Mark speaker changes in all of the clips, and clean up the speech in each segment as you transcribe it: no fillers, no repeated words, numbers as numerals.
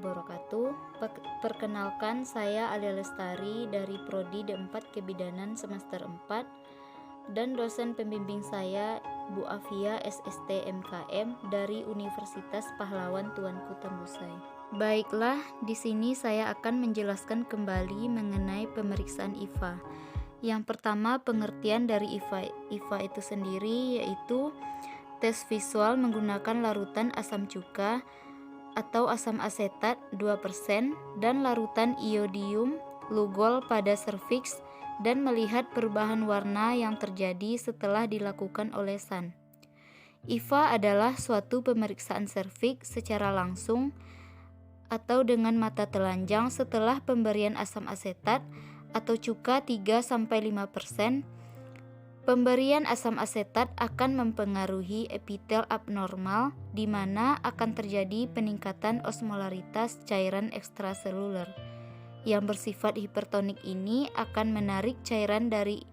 Speaker 1: wabarakatuh. Perkenalkan, saya Alia Lestari dari Prodi D4 Kebidanan semester 4 dan dosen pembimbing saya Bu Afia SST MKM dari Universitas Pahlawan Tuanku Tambusai. Baiklah, di sini saya akan menjelaskan kembali mengenai pemeriksaan IVA. Yang pertama, pengertian dari IVA. IVA itu sendiri yaitu tes visual menggunakan larutan asam cuka atau asam asetat 2% dan larutan iodium lugol pada serviks dan melihat perubahan warna yang terjadi setelah dilakukan olesan. IVA adalah suatu pemeriksaan serviks secara langsung atau dengan mata telanjang setelah pemberian asam asetat atau cuka 3-5%. Pemberian asam asetat akan mempengaruhi epitel abnormal di mana akan terjadi peningkatan osmolaritas cairan ekstraseluler. Yang bersifat hipertonik ini akan menarik cairan dari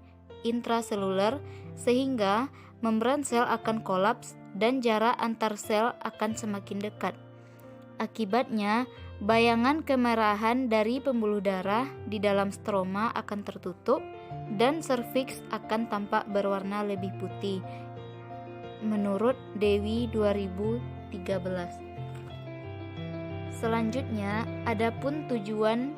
Speaker 1: intraseluler sehingga membran sel akan kolaps dan jarak antar sel akan semakin dekat. Akibatnya, bayangan kemerahan dari pembuluh darah di dalam stroma akan tertutup dan serviks akan tampak berwarna lebih putih. Menurut Dewi 2013. Selanjutnya, adapun tujuan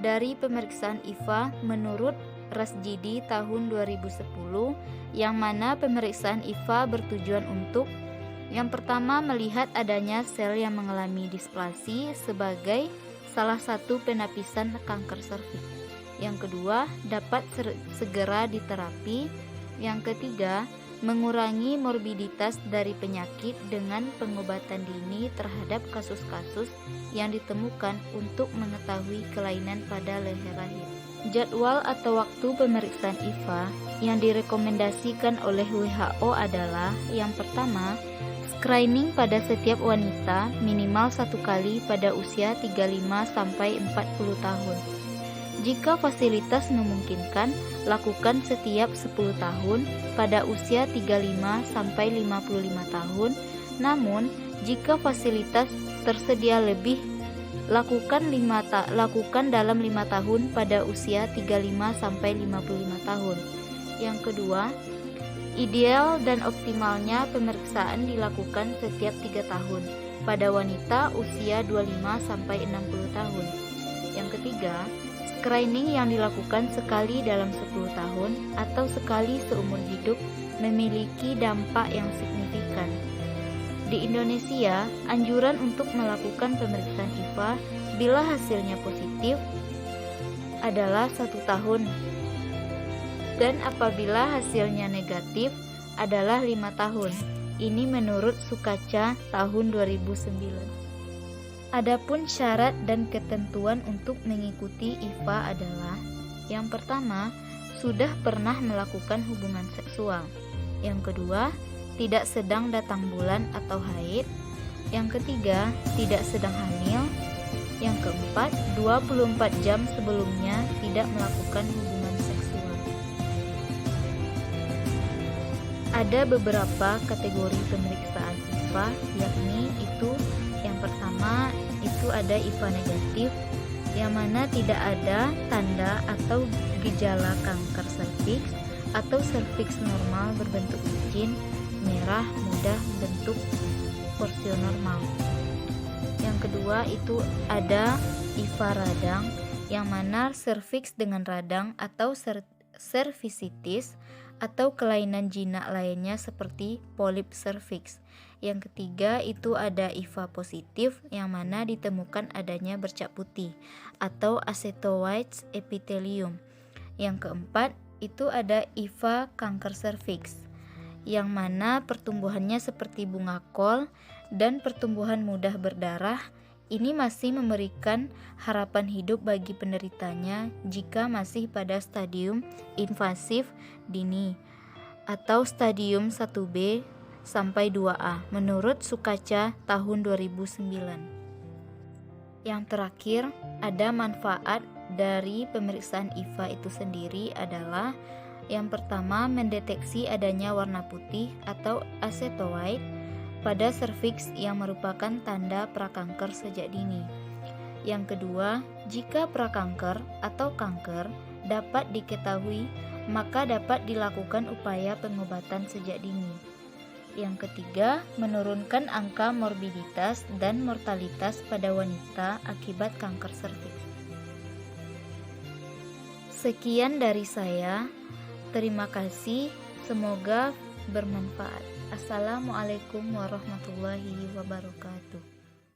Speaker 1: dari pemeriksaan IVA menurut Rasjidi tahun 2010, yang mana pemeriksaan IVA bertujuan untuk yang pertama, melihat adanya sel yang mengalami displasi sebagai salah satu penapisan kanker serviks. Yang kedua, dapat segera diterapi. Yang ketiga, mengurangi morbiditas dari penyakit dengan pengobatan dini terhadap kasus-kasus yang ditemukan untuk mengetahui kelainan pada leher rahim. Jadwal atau waktu pemeriksaan IVA yang direkomendasikan oleh WHO adalah yang pertama, screening pada setiap wanita minimal 1 kali pada usia 35-40 tahun. Jika fasilitas memungkinkan, lakukan setiap 10 tahun pada usia 35-55 tahun. Namun, jika fasilitas tersedia lebih, lakukan dalam 5 tahun pada usia 35-55 tahun. Yang kedua, ideal dan optimalnya pemeriksaan dilakukan setiap 3 tahun pada wanita usia 25-60 tahun. Yang ketiga, screening yang dilakukan sekali dalam 10 tahun atau sekali seumur hidup memiliki dampak yang signifikan. Di Indonesia, anjuran untuk melakukan pemeriksaan IVA bila hasilnya positif adalah 1 tahun. Dan apabila hasilnya negatif adalah 5 tahun. Ini menurut Sukaca tahun 2009. Adapun syarat dan ketentuan untuk mengikuti IVA adalah yang pertama, sudah pernah melakukan hubungan seksual. Yang kedua, tidak sedang datang bulan atau haid. Yang ketiga, tidak sedang hamil. Yang keempat, 24 jam sebelumnya tidak melakukan hubungan seksual. Ada beberapa kategori pemeriksaan IVA, yakni itu yang pertama itu ada IVA negatif, yang mana tidak ada tanda atau gejala kanker serviks atau serviks normal berbentuk licin, merah, mudah, bentuk porsionormal. Yang kedua itu ada IVA radang, yang mana serviks dengan radang atau servisitis atau kelainan jinak lainnya seperti polip serviks. Yang ketiga itu ada IVA positif, yang mana ditemukan adanya bercak putih atau acetowhite epithelium. Yang keempat itu ada IVA kanker serviks, yang mana pertumbuhannya seperti bunga kol dan pertumbuhan mudah berdarah. Ini masih memberikan harapan hidup bagi penderitanya jika masih pada stadium invasif dini atau stadium 1B sampai 2A menurut Sukaca tahun 2009. Yang terakhir, ada manfaat dari pemeriksaan IVA itu sendiri adalah yang pertama, mendeteksi adanya warna putih atau acetowhite pada serviks yang merupakan tanda prakanker sejak dini. Yang kedua, jika prakanker atau kanker dapat diketahui, maka dapat dilakukan upaya pengobatan sejak dini. Yang ketiga, menurunkan angka morbiditas dan mortalitas pada wanita akibat kanker serviks. Sekian dari saya. Terima kasih. Semoga bermanfaat. Assalamualaikum warahmatullahi wabarakatuh.